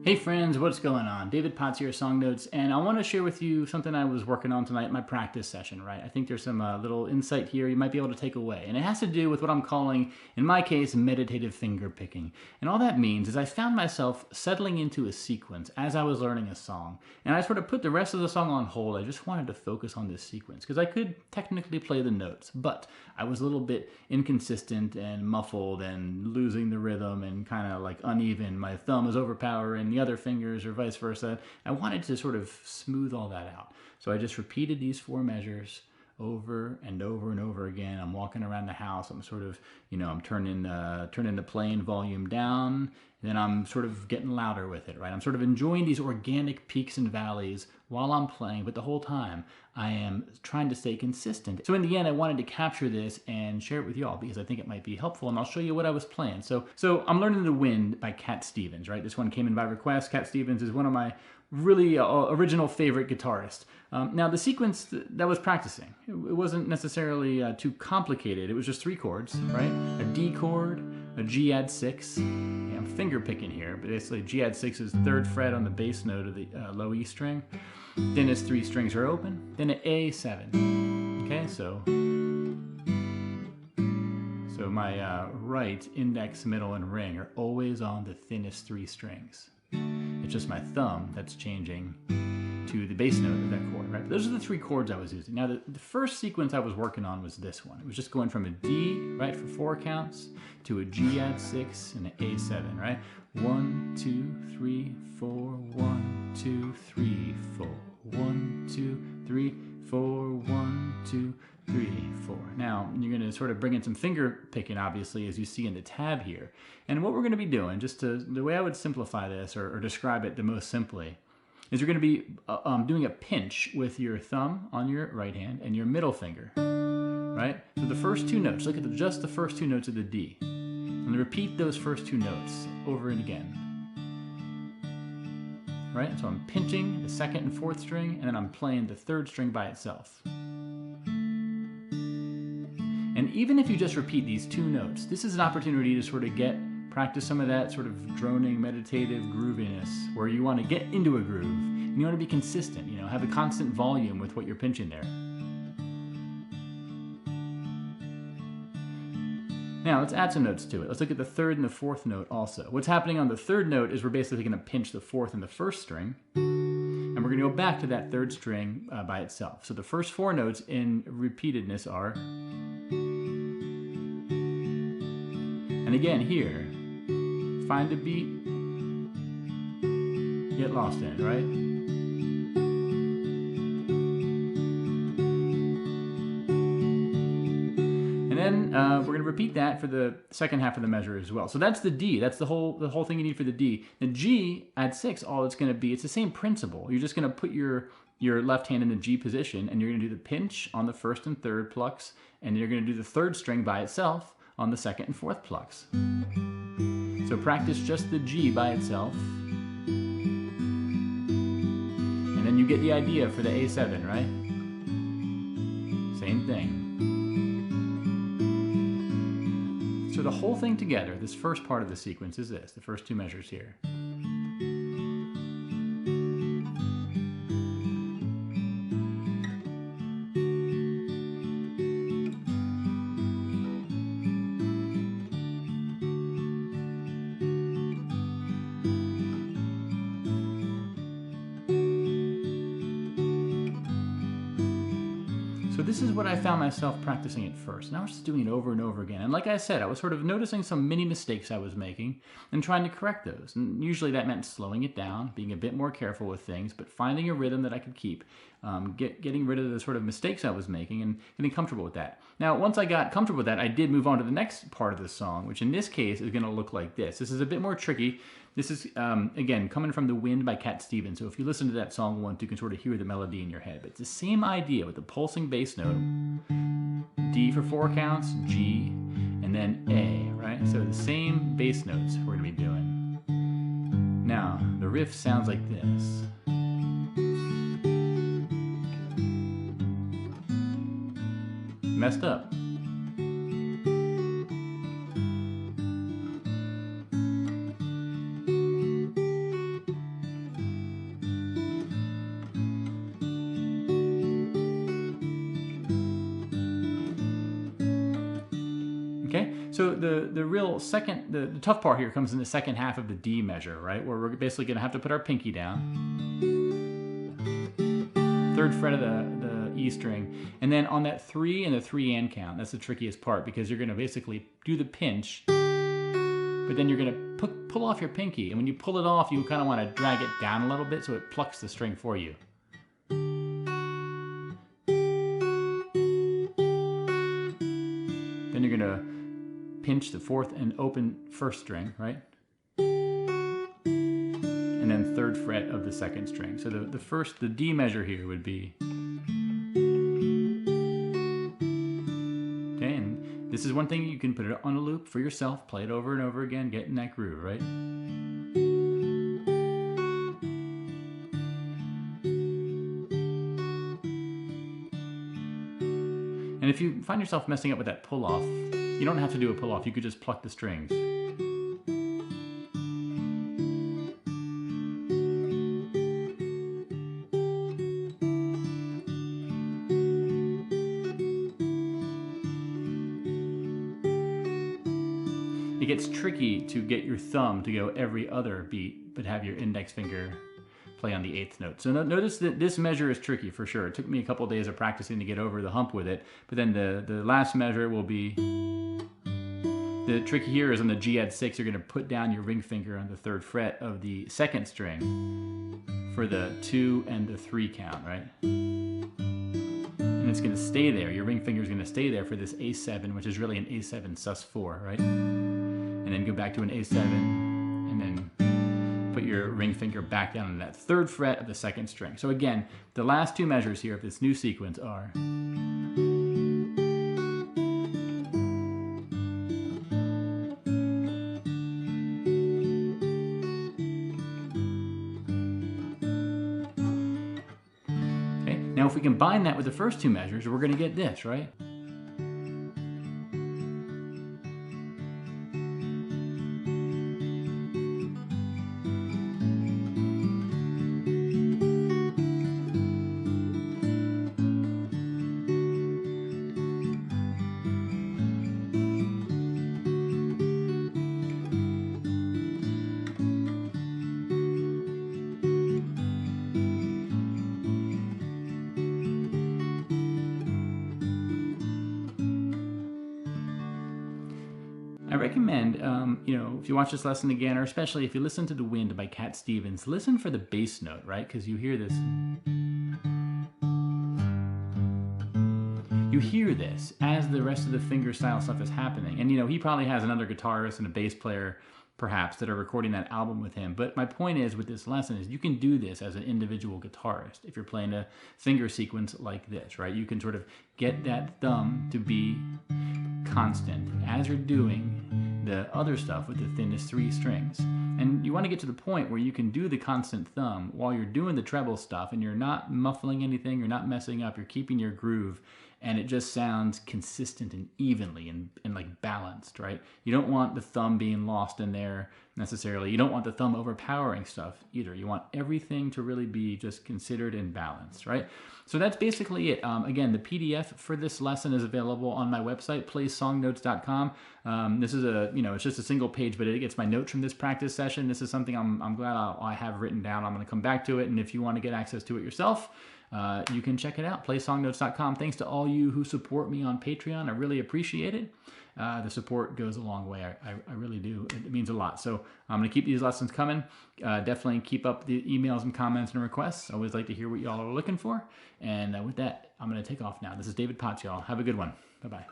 Hey friends, what's going on? David Potts here, Song Notes, and I want to share with you something I was working on tonight, my practice session, right? I think there's some little insight here you might be able to take away, and it has to do with what I'm calling, in my case, meditative finger picking. And all that means is I found myself settling into a sequence as I was learning a song, and I sort of put the rest of the song on hold. I just wanted to focus on this sequence, because I could technically play the notes, but I was a little bit inconsistent and muffled and losing the rhythm and kind of like uneven. My thumb was overpowering the other fingers or vice versa. I wanted to sort of smooth all that out. So I just repeated these 4 measures over and over and over again. I'm walking around the house. I'm sort of, I'm turning the playing volume down. Then I'm sort of getting louder with it, right? I'm sort of enjoying these organic peaks and valleys while I'm playing, but the whole time I am trying to stay consistent. So in the end, I wanted to capture this and share it with y'all because I think it might be helpful, and I'll show you what I was playing. So I'm learning The Wind by Cat Stevens, right? This one came in by request. Cat Stevens is one of my really original favorite guitarist. Now the sequence that I was practicing, it wasn't necessarily too complicated. It was just 3 chords, right? A D chord, a G add 6. I'm finger picking here, but basically G add 6 is 3rd fret on the bass note of the low E string. Then its 3 strings are open. Then an A7. Okay, so my right index, middle, and ring are always on the thinnest 3 strings. It's just my thumb that's changing to the bass note of that chord, right? But those are the 3 chords I was using. Now, the first sequence I was working on was this one. It was just going from a D, right, for 4 counts, to a G add 6 and an A7, right? 1, 2, 3, 4, 1, 2, 3, 4, 1, 2, 3, 4, 1, 2, 3, 4. Now, you're going to sort of bring in some finger picking, obviously, as you see in the tab here. And what we're going to be doing, the way I would simplify this or describe it the most simply, is you're going to be doing a pinch with your thumb on your right hand and your middle finger, right? So the first 2 notes, look at just the first 2 notes of the D. And repeat those first 2 notes over and again. Right? So I'm pinching the 2nd and 4th string, and then I'm playing the 3rd string by itself. And even if you just repeat these 2 notes, this is an opportunity to sort of practice some of that sort of droning, meditative grooviness, where you want to get into a groove, and you want to be consistent, have a constant volume with what you're pinching there. Now, let's add some notes to it. Let's look at the 3rd and the 4th note also. What's happening on the 3rd note is we're basically going to pinch the 4th and the 1st string, and we're going to go back to that 3rd string by itself. So the first 4 notes in repeatedness are, and again here, find a beat, get lost in it, right? And then we're going to repeat that for the second half of the measure as well. So that's the D. That's the whole thing you need for the D. The G add 6, all it's going to be, it's the same principle. You're just going to put your left hand in the G position, and you're going to do the pinch on the 1st and 3rd plucks, and you're going to do the 3rd string by itself on the 2nd and 4th plucks. So practice just the G by itself, and then you get the idea for the A7, right? Same thing. So the whole thing together, this first part of the sequence is this, the first 2 measures here. So this is what I found myself practicing at first. And I was just doing it over and over again. And like I said, I was sort of noticing some mini mistakes I was making and trying to correct those. And usually that meant slowing it down, being a bit more careful with things, but finding a rhythm that I could keep, getting rid of the sort of mistakes I was making and getting comfortable with that. Now, once I got comfortable with that, I did move on to the next part of the song, which in this case is going to look like this. This is a bit more tricky. This is, again, coming from The Wind by Cat Stevens. So if you listen to that song once, you can sort of hear the melody in your head. But it's the same idea with the pulsing bass note. D for 4 counts, G, and then A, right? So the same bass notes we're going to be doing. Now, the riff sounds like this. Messed up. So the real second, the tough part here comes in the second half of the D measure, right? Where we're basically going to have to put our pinky down. 3rd fret of the E string. And then on that 3 and the 3 and count, that's the trickiest part because you're going to basically do the pinch, but then you're going to pull off your pinky. And when you pull it off, you kind of want to drag it down a little bit so it plucks the string for you. Then you're going to pinch the 4th and open 1st string, right? And then 3rd fret of the 2nd string. So the D measure here would be. Okay, and this is one thing you can put it on a loop for yourself, play it over and over again, get in that groove, right? And if you find yourself messing up with that pull-off, you don't have to do a pull-off, you could just pluck the strings. It gets tricky to get your thumb to go every other beat, but have your index finger play on the 8th note. So notice that this measure is tricky for sure. It took me a couple days of practicing to get over the hump with it, but then the last measure will be, the trick here is on the G add 6, you're going to put down your ring finger on the 3rd fret of the 2nd string for the 2 and the 3 count, right? And it's going to stay there. Your ring finger is going to stay there for this A7, which is really an A7 sus4, right? And then go back to an A7, and then put your ring finger back down on that 3rd fret of the 2nd string. So again, the last 2 measures here of this new sequence are. Okay, now if we combine that with the first 2 measures, we're going to get this, right? I recommend, if you watch this lesson again, or especially if you listen to The Wind by Cat Stevens, listen for the bass note, right? Because you hear this. You hear this as the rest of the fingerstyle stuff is happening. And, he probably has another guitarist and a bass player, perhaps, that are recording that album with him. But my point is with this lesson is you can do this as an individual guitarist if you're playing a finger sequence like this, right? You can sort of get that thumb to be constant as you're doing the other stuff with the thinnest 3 strings. And you want to get to the point where you can do the constant thumb while you're doing the treble stuff and you're not muffling anything, you're not messing up, you're keeping your groove, and it just sounds consistent and evenly and like balanced, right? You don't want the thumb being lost in there necessarily. You don't want the thumb overpowering stuff either. You want everything to really be just considered and balanced, right? So that's basically it. Again, the PDF for this lesson is available on my website, playsongnotes.com. This is it's just a single page, but it gets my notes from this practice session. This is something I'm glad I have written down. I'm going to come back to it, and if you want to get access to it yourself, you can check it out, playsongnotes.com. Thanks to all you who support me on Patreon. I really appreciate it. The support goes a long way. I really do. It means a lot. So I'm going to keep these lessons coming. Definitely keep up the emails and comments and requests. I always like to hear what y'all are looking for. And with that, I'm going to take off now. This is David Potsiadlo. Have a good one. Bye-bye.